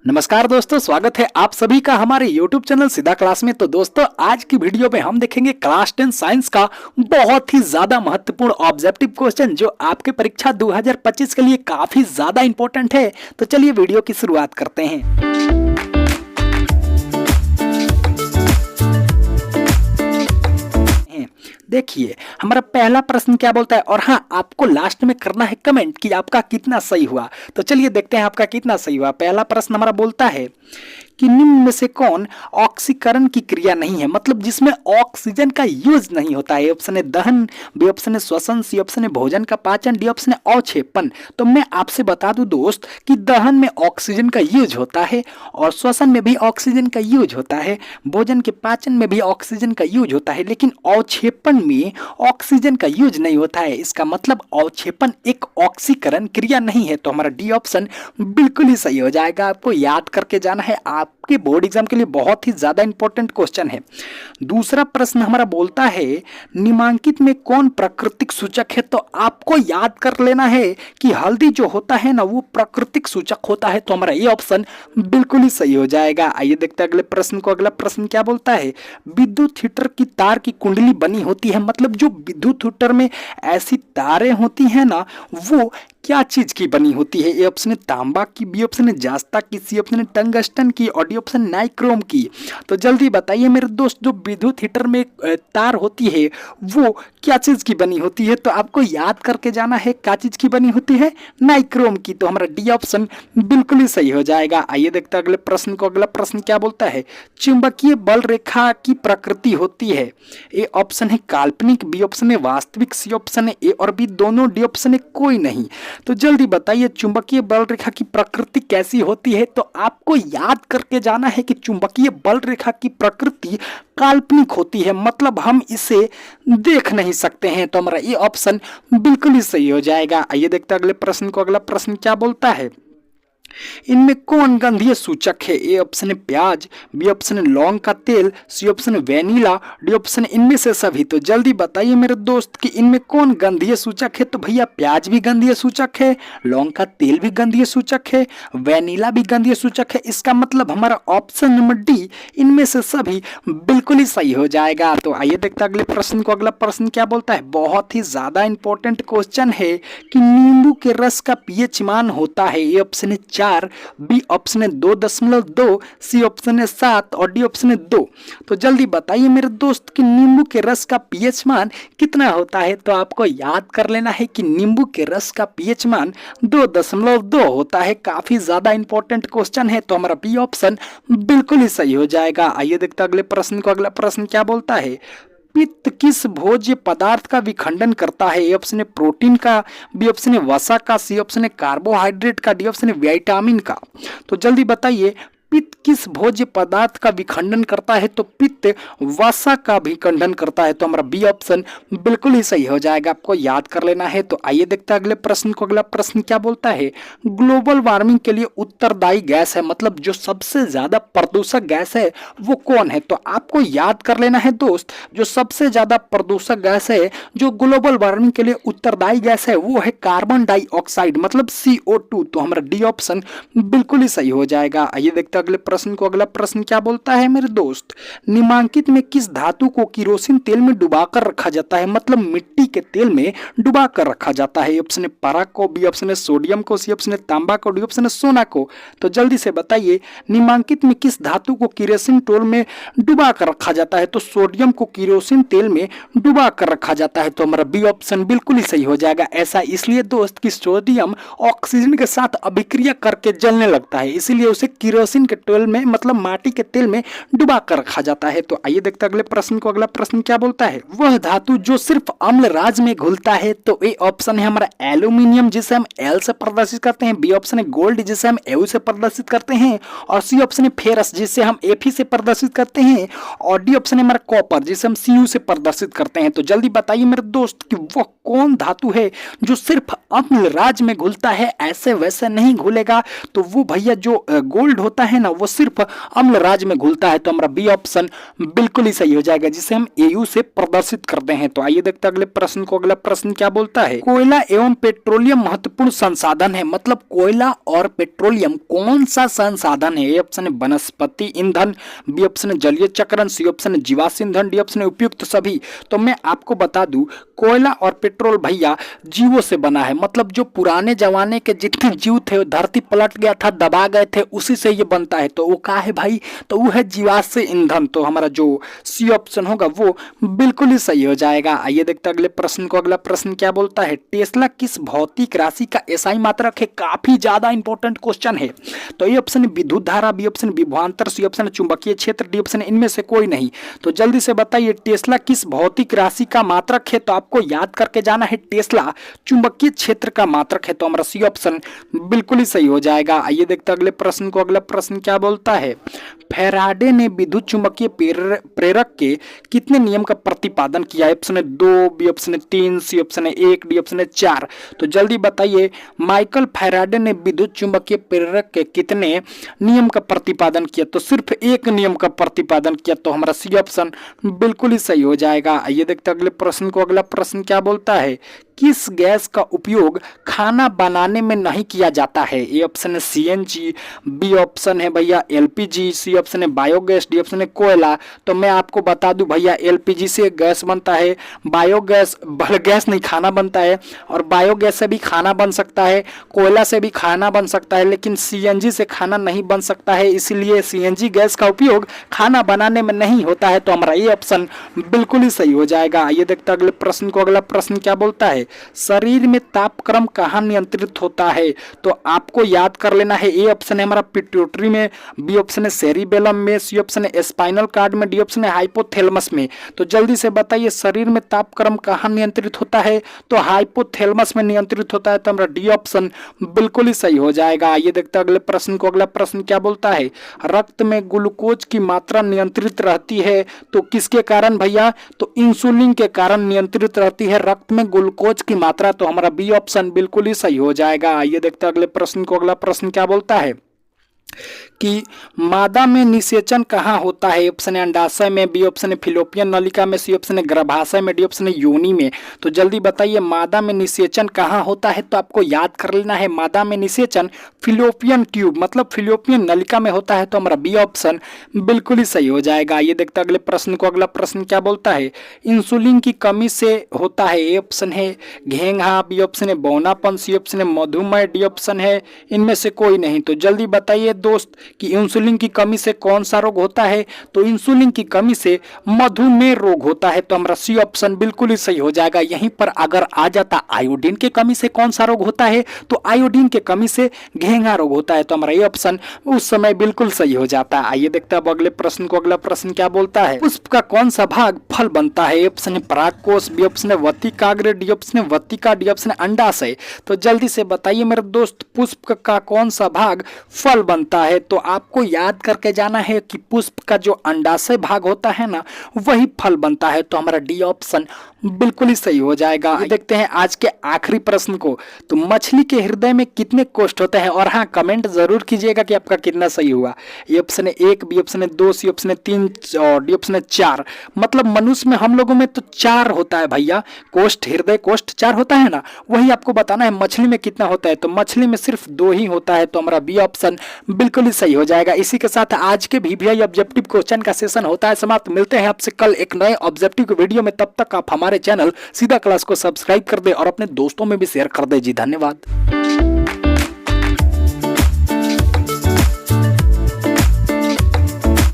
नमस्कार दोस्तों, स्वागत है आप सभी का हमारे YouTube चैनल सीधा क्लास में। तो दोस्तों, आज की वीडियो में हम देखेंगे क्लास 10 साइंस का बहुत ही ज्यादा महत्वपूर्ण ऑब्जेक्टिव क्वेश्चन जो आपके परीक्षा 2025 के लिए काफी ज्यादा इंपॉर्टेंट है। तो चलिए वीडियो की शुरुआत करते हैं। देखिए, हमारा पहला प्रश्न क्या बोलता है, और हाँ, आपको लास्ट में करना है कमेंट कि आपका कितना सही हुआ। तो चलिए देखते हैं आपका कितना सही हुआ। पहला प्रश्न हमारा बोलता है कि निम्न में से कौन ऑक्सीकरण की क्रिया नहीं है, मतलब जिसमें ऑक्सीजन का यूज नहीं होता है। ऑप्शन है दहन, बी ऑप्शन है श्वसन, सी ऑप्शन है भोजन का पाचन, डी ऑप्शन है अवक्षेपण। तो मैं आपसे बता दूं दोस्त कि दहन में ऑक्सीजन का यूज होता है और श्वसन में भी ऑक्सीजन का यूज होता है, भोजन के पाचन में भी ऑक्सीजन का यूज होता है, लेकिन अवक्षेपण में ऑक्सीजन का यूज नहीं होता है। इसका मतलब अवक्षेपण एक ऑक्सीकरण क्रिया नहीं है। तो हमारा डी ऑप्शन बिल्कुल ही सही हो जाएगा। आपको याद करके जाना है, आपके बोर्ड एग्जाम के लिए बहुत ही ज्यादा इंपॉर्टेंट क्वेश्चन है। दूसरा प्रश्न हमारा बोलता है निम्नलिखित में कौन प्राकृतिक सूचक है। तो आपको याद कर लेना है कि हल्दी जो होता है ना, वो प्राकृतिक सूचक होता है। तो हमारा ये ऑप्शन बिल्कुल ही सही हो जाएगा। आइए देखते हैं अगले प्रश्न को। अगला प्रश्न क्या बोलता है, विद्युत हीटर की तार की कुंडली बनी होती है, मतलब जो विद्युत हीटर में ऐसी तारें होती हैं ना, वो क्या चीज की बनी होती है। ए ऑप्शन है तांबा की, बी ऑप्शन है जास्ता की, सी ऑप्शन है टंगस्टन की और डी ऑप्शन नाइक्रोम की। तो जल्दी बताइए मेरे दोस्त, जो विद्युत हीटर में तार होती है वो क्या चीज की बनी होती है। तो आपको याद करके जाना है क्या चीज की बनी होती है, नाइक्रोम की। तो हमारा डी ऑप्शन बिल्कुल ही सही हो जाएगा। आइए देखते हैं अगले प्रश्न को। अगला प्रश्न क्या बोलता है, चुंबकीय बल रेखा की प्रकृति होती है। ए ऑप्शन है काल्पनिक, बी ऑप्शन है वास्तविक, सी ऑप्शन है ए और बी दोनों, डी ऑप्शन है कोई नहीं। तो जल्दी बताइए चुंबकीय बल रेखा की प्रकृति कैसी होती है। तो आपको याद करके जाना है कि चुंबकीय बल रेखा की प्रकृति काल्पनिक होती है, मतलब हम इसे देख नहीं सकते हैं। तो हमारा ये ऑप्शन बिल्कुल ही सही हो जाएगा। आइए देखते हैं अगले प्रश्न को। अगला प्रश्न क्या बोलता है, इनमें कौन गंधीय सूचक है। ए ऑप्शन है प्याज, बी ऑप्शन है लौंग का तेल, सी ऑप्शन है वेनिला, डी ऑप्शन है इनमें से सभी। तो जल्दी बताइए मेरे दोस्त कि इनमें कौन गंधीय सूचक है। तो भैया प्याज भी गंधीय सूचक है, लौंग का तेल भी गंधीय सूचक है, वेनिला भी गंधीय सूचक है। इसका मतलब हमारा ऑप्शन नंबर डी, इनमें से सभी बिल्कुल ही सही हो जाएगा। तो आइए देखते हैं अगले प्रश्न को। अगला प्रश्न क्या बोलता है, बहुत ही ज्यादा इंपॉर्टेंट क्वेश्चन है कि नींबू के रस का पीएच मान होता है। ए ऑप्शन है 4, बी ऑप्शन है 2.2, सी ऑप्शन है 7 और डी ऑप्शन है 2। तो जल्दी बताइए मेरे दोस्त कि नींबू के रस का पीएच मान कितना होता है। तो आपको याद कर लेना है कि नींबू के रस का पीएच मान 2.2 होता है। काफी ज्यादा इंपॉर्टेंट क्वेश्चन है। तो हमारा बी ऑप्शन बिल्कुल ही सही हो जाएगा। आइए देखते हैं अगले प्रश्न को। अगला प्रश्न क्या बोलता है, पित्त किस भोज्य पदार्थ का विखंडन करता है। ए ऑप्शन है प्रोटीन का, बी ऑप्शन है वसा का, सी ऑप्शन है कार्बोहाइड्रेट का, डी ऑप्शन है विटामिन का। तो जल्दी बताइए पित्त किस भोज्य पदार्थ का विखंडन करता है। तो पित्त वसा का विखंडन करता है। तो हमारा बी ऑप्शन बिल्कुल ही सही हो जाएगा। आपको याद कर लेना है। तो आइए देखते हैं अगले प्रश्न को। अगला प्रश्न क्या बोलता है, ग्लोबल वार्मिंग के लिए उत्तरदायी गैस है, मतलब जो सबसे ज्यादा प्रदूषक गैस है वो कौन है। तो आपको याद कर लेना है दोस्त, जो सबसे ज्यादा प्रदूषक गैस है, जो ग्लोबल वार्मिंग के लिए उत्तरदायी गैस है, वो है कार्बन डाइऑक्साइड, मतलब CO2। तो हमारा डी ऑप्शन बिल्कुल ही सही हो जाएगा। आइए देखते हैं अगले प्रश्न को। अगला प्रश्न क्या बोलता है मेरे दोस्त, निम्नलिखित में किस धातु को केरोसिन तेल में डुबाकर रखा जाता है, मतलब मिट्टी के तेल में डुबाकर रखा जाता है। ऑप्शन है पारा को, बी ऑप्शन है सोडियम को, सी ऑप्शन है तांबा को, डी ऑप्शन है सोना को। तो जल्दी से बताइए निम्नलिखित में किस धातु को केरोसिन तेल में डुबाकर रखा जाता है। तो सोडियम को केरोसिन तेल में डुबाकर रखा जाता है। तो हमारा बी ऑप्शन बिल्कुल ही सही हो जाएगा। ऐसा इसलिए दोस्त कि सोडियम ऑक्सीजन के साथ अभिक्रिया करके जलने लगता है, इसीलिए उसे केरोसिन के तेल में, मतलब माटी के तेल में डुबा कर रखा जाता है। तो आइए देखते हैं अगले प्रश्न को। अगला प्रश्न क्या बोलता है, वह धातु जो सिर्फ अम्ल राज में घुलता है। तो ए ऑप्शन है हमारा एल्यूमिनियम, जिसे हम एल से प्रदर्शित करते हैं, बी ऑप्शन है गोल्ड, जिसे हम एयू से प्रदर्शित करते हैं, और सी ऑप्शन है फेरस, जिसे हम एफी से प्रदर्शित करते हैं, और डी ऑप्शन है हमारा कॉपर, जिसे हम सीयू से प्रदर्शित करते हैं। तो जल्दी बताइए मेरे दोस्त कि वह कौन धातु है जो सिर्फ अम्ल राज में घुलता है, ऐसे वैसे नहीं घुलेगा। तो वो भैया जो गोल्ड होता है ना वो सिर्फ अम्ल राज में घुलता है। तो हमारा बी ऑप्शन बिल्कुल ही सही हो जाएगा, जिसे हम एयू से प्रदर्शित करते हैं। तो आइए देखते हैं अगले प्रश्न को। अगला प्रश्न क्या बोलता है, कोयला एवं पेट्रोलियम महत्वपूर्ण संसाधन है। मतलब कोयला और पेट्रोलियम कौन सा संसाधन है? ए ऑप्शन है वनस्पति ईंधन, बी ऑप्शन है जलीय चक्रण, सी ऑप्शन है जीवाश्म ईंधन, डी ऑप्शन है उपयुक्त सभी। तो मैं आपको बता दूं, कोयला और पेट्रोल भैया जीवों से बना है। मतलब जो पुराने जमाने के जितने जीव थे, धरती पलट गया था, दबा गए थे, उसी से ये बनता है। तो वो क्या है भाई? तो वो है जीवाश्म ईंधन। तो हमारा जो सी ऑप्शन होगा वो बिल्कुल ही सही हो जाएगा। आइए देखते हैं अगले प्रश्न को। अगला प्रश्न क्या बोलता है, टेस्ला किस भौतिक राशि का एसआई मात्रक है? काफी ज्यादा इंपॉर्टेंट क्वेश्चन है। तो ये ऑप्शन है विद्युत धारा, बी ऑप्शन विभवांतर, सी ऑप्शन चुंबकीय क्षेत्र, डी ऑप्शन इनमें से कोई नहीं। तो जल्दी से बताइए टेस्ला किस भौतिक राशि का मात्रक है? तो आपको याद करके जाना है, टेस्ला चुंबकीय क्षेत्र का मात्रक है। तो हमारा सी ऑप्शन बिल्कुल ही सही हो जाएगा। आइए देखते हैं अगले प्रश्न को। अगला प्रश्न क्या बोलता है, फैराडे ने विद्युत चुंबकीय प्रेरक के कितने नियम का प्रतिपादन किया? ऑप्शन है 2, बी ऑप्शन है 3, सी ऑप्शन है 1, डी ऑप्शन है 4। तो जल्दी बताइए माइकल फैराडे ने विद्युत चुंबकीय प्रेरक के कितने नियम का प्रतिपादन किया? तो सिर्फ एक नियम का प्रतिपादन किया। तो हमारा सी ऑप्शन बिल्कुल ही सही हो जाएगा। आइए देखते हैं अगले प्रश्न को। अगला प्रश्न क्या बोलता है, किस गैस का उपयोग खाना बनाने में नहीं किया जाता है? ए ऑप्शन है सीएनजी, बी ऑप्शन है भैया एलपीजी, सी ऑप्शन है बायोगैस, डी ऑप्शन है कोयला। तो मैं आपको बता दूं भैया, एलपीजी से गैस बनता है, बायोगैस गैस नहीं खाना बनता है, और बायोगैस से भी खाना बन सकता है, कोयला से भी खाना बन सकता है, लेकिन सीएनजी से खाना नहीं बन सकता है। इसीलिए सीएनजी गैस का उपयोग खाना बनाने में नहीं होता है। तो हमारा ये ऑप्शन बिल्कुल ही सही हो जाएगा। आइए देखते हैं अगले प्रश्न को। अगला प्रश्न क्या बोलता है, शरीर में तापक्रम कहाँ नियंत्रित होता है? तो आपको याद कर लेना है, ए ऑप्शन है हमारा पिट्यूटरी में, बी ऑप्शन है सेरिबेलम में, सी ऑप्शन है स्पाइनल कार्ड में, डी ऑप्शन है हाइपोथैलेमस में। तो जल्दी से बताइए शरीर में तापक्रम कहाँ नियंत्रित होता है? तो हाइपोथैलेमस में नियंत्रित होता है। तो हमारा डी ऑप्शन बिल्कुल ही सही हो जाएगा। आइए देखते हैं अगले प्रश्न को। अगला प्रश्न क्या बोलता है, रक्त में ग्लूकोज की मात्रा नियंत्रित रहती है तो किसके कारण भैया? तो इंसुलिन के कारण नियंत्रित रहती है रक्त में ग्लूकोज की मात्रा। तो हमारा बी ऑप्शन बिल्कुल ही सही हो जाएगा। आइए देखते हैं अगले प्रश्न को। अगला प्रश्न क्या बोलता है कि मादा में निषेचन कहाँ होता है? ऑप्शन है अंडाशय में, बी ऑप्शन है फिलोपियन नलिका में, सी ऑप्शन है गर्भाशय में, डी ऑप्शन है योनि में। तो जल्दी बताइए मादा में निषेचन कहाँ होता है? तो आपको याद कर लेना है, मादा में निषेचन फिलोपियन ट्यूब मतलब फिलोपियन नलिका में होता है। तो हमारा बी ऑप्शन बिल्कुल ही सही हो जाएगा। ये देखते हैं अगले प्रश्न को। अगला प्रश्न क्या बोलता है, इंसुलिन की कमी से होता है? ए ऑप्शन है घेंघा, बी ऑप्शन है बौनापन, सी ऑप्शन है मधुमेह, डी ऑप्शन है इनमें से कोई नहीं। तो जल्दी बताइए दोस्त कि इंसुलिन की कमी से कौन सा रोग होता है? तो इंसुलिन की कमी से मधुमेह रोग होता है। तो हमारा सी ऑप्शन बिल्कुल ही सही हो जाएगा। यहीं पर अगर आ जाता आयोडीन की कमी से कौन सा रोग होता है? तो आयोडीन की कमी से घेंघा रोग होता है। तो हमारा ये ऑप्शन उस समय बिल्कुल सही हो जाता है। आइए देखते हैं अब अगले प्रश्न को। अगला प्रश्न क्या बोलता है, पुष्प का कौन सा भाग फल बनता है? ऑप्शन है परागकोश, बी ऑप्शन है वतिकाग्र, डी ऑप्शन है वतिका, डी ऑप्शन है अंडाशय। तो जल्दी से बताइए मेरे दोस्त पुष्प का कौन सा भाग फल बनता है? तो आपको याद करके जाना है कि पुष्प का जो अंडाशय भाग होता है ना, वही फल बनता है। तो हमारा डी ऑप्शन बिल्कुल ही सही हो जाएगा। देखते हैं आज के आखिरी प्रश्न को। तो मछली के हृदय में कितने कोष्ठ होते हैं? और हाँ, कमेंट जरूर कीजिएगा कि आपका कितना सही हुआ। ये ऑप्शन है 1, बी ऑप्शन है 2, सी ऑप्शन है 3 और डी ऑप्शन है 4। मतलब मनुष्य में हम लोगों में तो 4 होता है भैया, कोष्ठ हृदय कोष्ठ 4 होता है ना, वही आपको बताना है मछली में कितना होता है। तो मछली में सिर्फ 2 ही होता है। तो हमारा बी ऑप्शन बिल्कुल ही सही हो जाएगा। इसी के साथ आज के VVI ऑब्जेक्टिव क्वेश्चन का सेशन होता है समाप्त। मिलते हैं आपसे कल एक नए ऑब्जेक्टिव के वीडियो में। तब तक आप हमारे चैनल सीधा क्लास को सब्सक्राइब कर दे और अपने दोस्तों में भी शेयर कर दे जी। धन्यवाद।